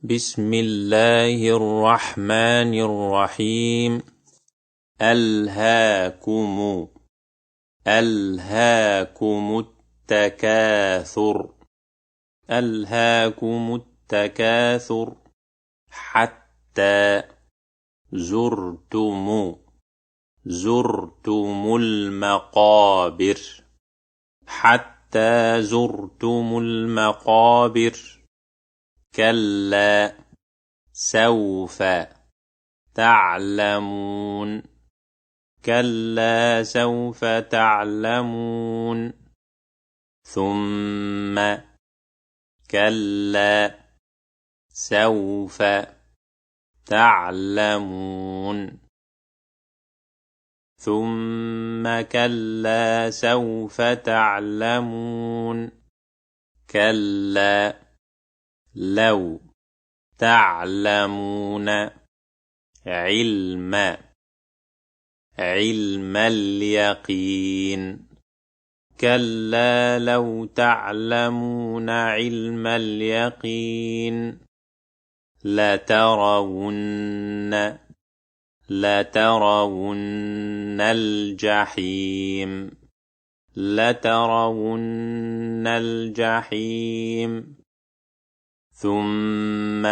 بسم الله الرحمن الرحيم. ألهاكم التكاثر ألهاكم التكاثر حتى زرتم المقابر حتى زرتم المقابر. كلا سوف تعلمون كلا سوف تعلمون. ثم كلا سوف تعلمون ثم كلا سوف تعلمون. كلا لو تعلمون علم اليقين. كلا لو تعلمون علم اليقين لترون الجحيم ثم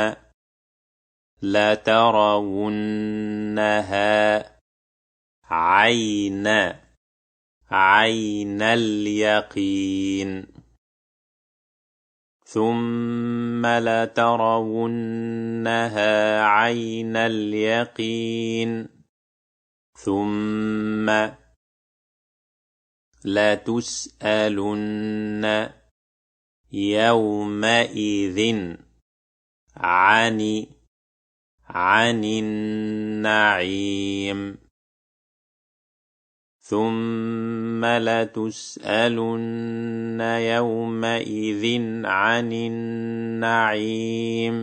لترونها عين اليقين ثم لترونها عين اليقين ثم لتسألن يومئذ عن النعيم ثم لتسألن يومئذ عن النعيم.